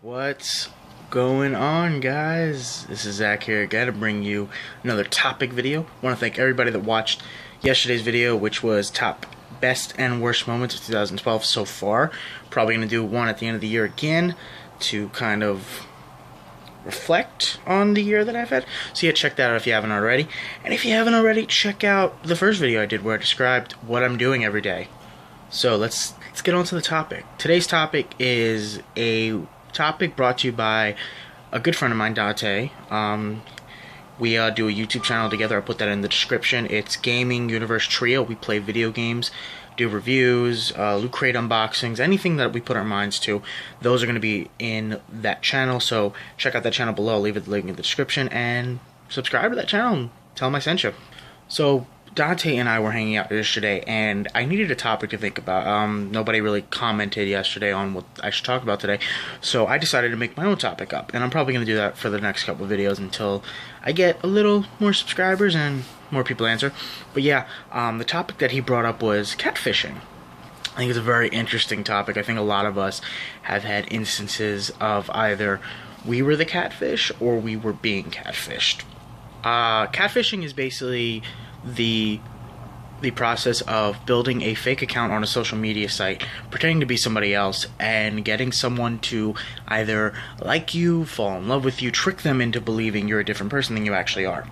What's going on, guys? This is Zach here again to bring you another topic video. I want to thank everybody that watched yesterday's video, which was top best and worst moments of 2012 so far. Probably going to do one at the end of the year again to kind of reflect on the year that I've had. So yeah, check that out if you haven't already. And if you haven't already, check out the first video I did where I described what I'm doing every day. So let's get on to the topic. Today's topic is a topic brought to you by a good friend of mine, Dante. We do a YouTube channel together. I'll put that in the description. It's Gaming Universe Trio. We play video games, do reviews, loot crate unboxings, anything that we put our minds to. Those are going to be in that channel, so check out that channel below. I'll leave the link in the description, and subscribe to that channel and tell him I sent you. So Dante and I were hanging out yesterday, and I needed a topic to think about. Nobody really commented yesterday on what I should talk about today, so I decided to make my own topic up, and I'm probably going to do that for the next couple of videos until I get a little more subscribers and more people answer. But yeah, the topic that he brought up was catfishing. I think it's a very interesting topic. I think a lot of us have had instances of either we were the catfish or we were being catfished. Catfishing is basically the process of building a fake account on a social media site, pretending to be somebody else, and getting someone to either like you, fall in love with you, trick them into believing you're a different person than you actually are.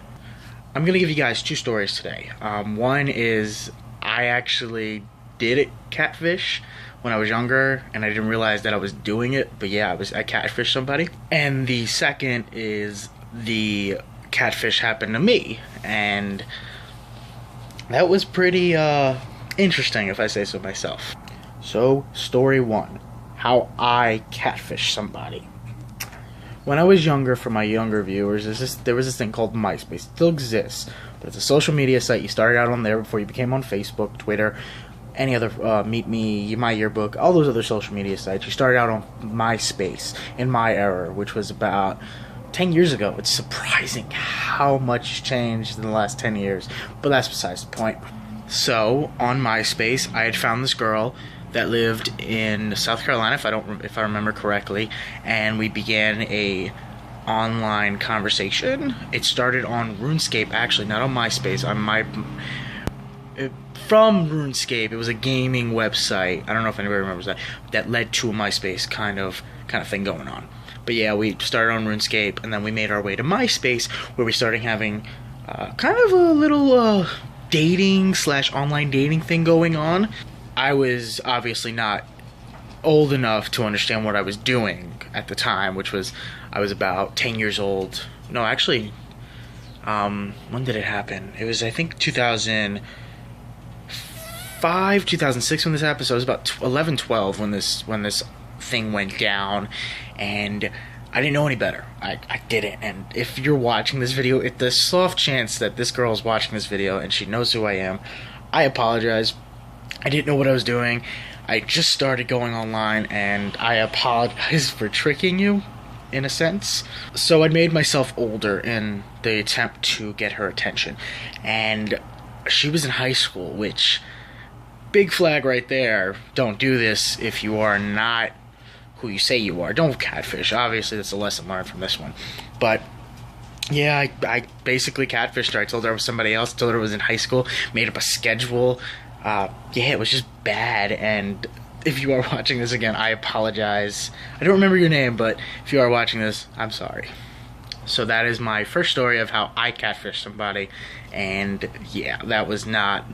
I'm going to give you guys two stories today. One is I actually did catfish when I was younger, and I didn't realize that I was doing it, but yeah, I catfished somebody. And the second is the catfish happened to me, and that was pretty interesting, if I say so myself. So, story one, how I catfish somebody. When I was younger, for my younger viewers, there was this thing called MySpace. It still exists, but it's a social media site. You started out on there before you became on Facebook, Twitter, any other, Meet Me, My Yearbook, all those other social media sites. You started out on MySpace in my era, which was about 10 years ago. It's surprising how much has changed in the last 10 years, but that's besides the point. So, on MySpace, I had found this girl that lived in South Carolina, if I remember correctly, and we began a online conversation. It started on RuneScape, actually, not on MySpace. From RuneScape, it was a gaming website. I don't know if anybody remembers that led to a MySpace kind of thing going on. But yeah, we started on RuneScape, and then we made our way to MySpace, where we started having kind of a little dating/online dating thing going on. I was obviously not old enough to understand what I was doing at the time, which was, I was about 10 years old. No, actually, when did it happen? It was, I think, 2005, 2006 when this happened, so I was about 11, 12 when this thing went down, and I didn't know any better. I didn't. And if you're watching this video, the soft chance that this girl is watching this video and she knows who I am, I apologize. I didn't know what I was doing. I just started going online, and I apologize for tricking you, in a sense. So I made myself older in the attempt to get her attention, and she was in high school, which, big flag right there. Don't do this if you are not who you say you are. Don't catfish. Obviously, that's a lesson learned from this one. But yeah, I basically catfished her. I told her I was somebody else, told her I was in high school, made up a schedule. Yeah, it was just bad. And if you are watching this again, I apologize. I don't remember your name, but if you are watching this, I'm sorry. So that is my first story of how I catfished somebody. And yeah, that was not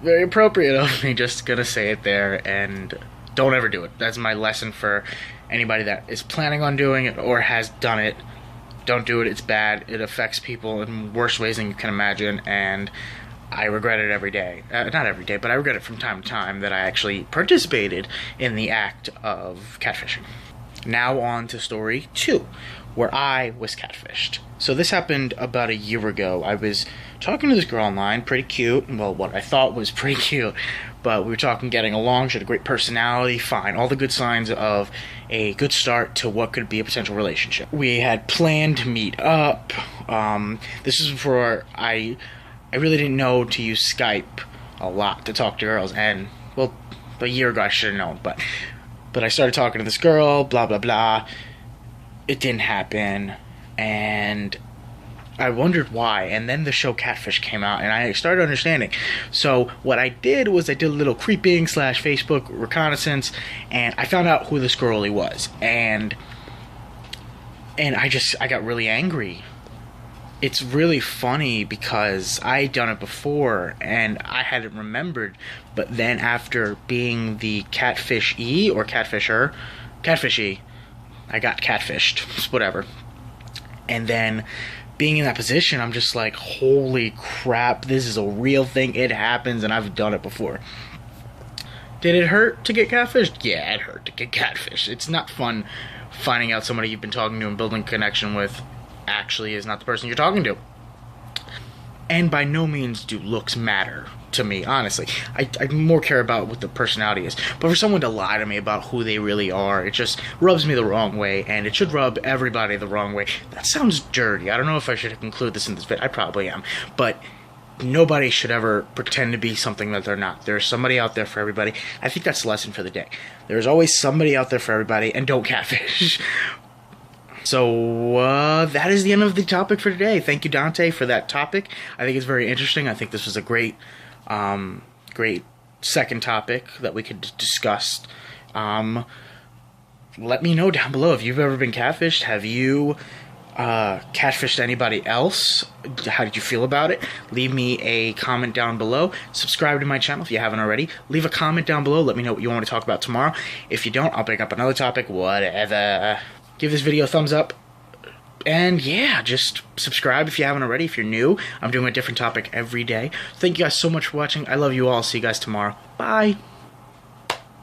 very appropriate of me, just gonna say it there, and don't ever do it. That's my lesson for anybody that is planning on doing it or has done it. Don't do it. It's bad. It affects people in worse ways than you can imagine, and I regret it every day. Not every day, but I regret it from time to time that I actually participated in the act of catfishing. Now on to story two, where I was catfished. So this happened about a year ago. I was talking to this girl online, pretty cute, well, what I thought was pretty cute, but we were talking, getting along. She had a great personality, fine, all the good signs of a good start to what could be a potential relationship. We had planned to meet up. This is before I really didn't know to use Skype a lot to talk to girls, and, well, a year ago I should have known, but But I started talking to this girl, blah, blah, blah. It didn't happen. And I wondered why. And then the show Catfish came out, and I started understanding. So what I did was I did a little creeping / Facebook reconnaissance, and I found out who this girlie was. And I got really angry. It's really funny because I done it before and I hadn't remembered, but then after being the catfish-y or catfisher, catfishy, I got catfished, whatever. And then being in that position, I'm just like, holy crap, this is a real thing. It happens, and I've done it before. Did it hurt to get catfished? Yeah, it hurt to get catfished. It's not fun finding out somebody you've been talking to and building a connection with actually is not the person you're talking to. And by no means do looks matter to me, honestly. I more care about what the personality is. But for someone to lie to me about who they really are, it just rubs me the wrong way, and it should rub everybody the wrong way. That sounds dirty. I don't know if I should include this in this bit. I probably am. But nobody should ever pretend to be something that they're not. There's somebody out there for everybody. I think that's the lesson for the day. There's always somebody out there for everybody, and don't catfish. So, that is the end of the topic for today. Thank you, Dante, for that topic. I think it's very interesting. I think this was a great second topic that we could discuss. Let me know down below if you've ever been catfished. Have you catfished anybody else? How did you feel about it? Leave me a comment down below. Subscribe to my channel if you haven't already. Leave a comment down below. Let me know what you want to talk about tomorrow. If you don't, I'll pick up another topic, whatever. Give this video a thumbs up. And yeah, just subscribe if you haven't already. If you're new, I'm doing a different topic every day. Thank you guys so much for watching. I love you all. See you guys tomorrow. Bye.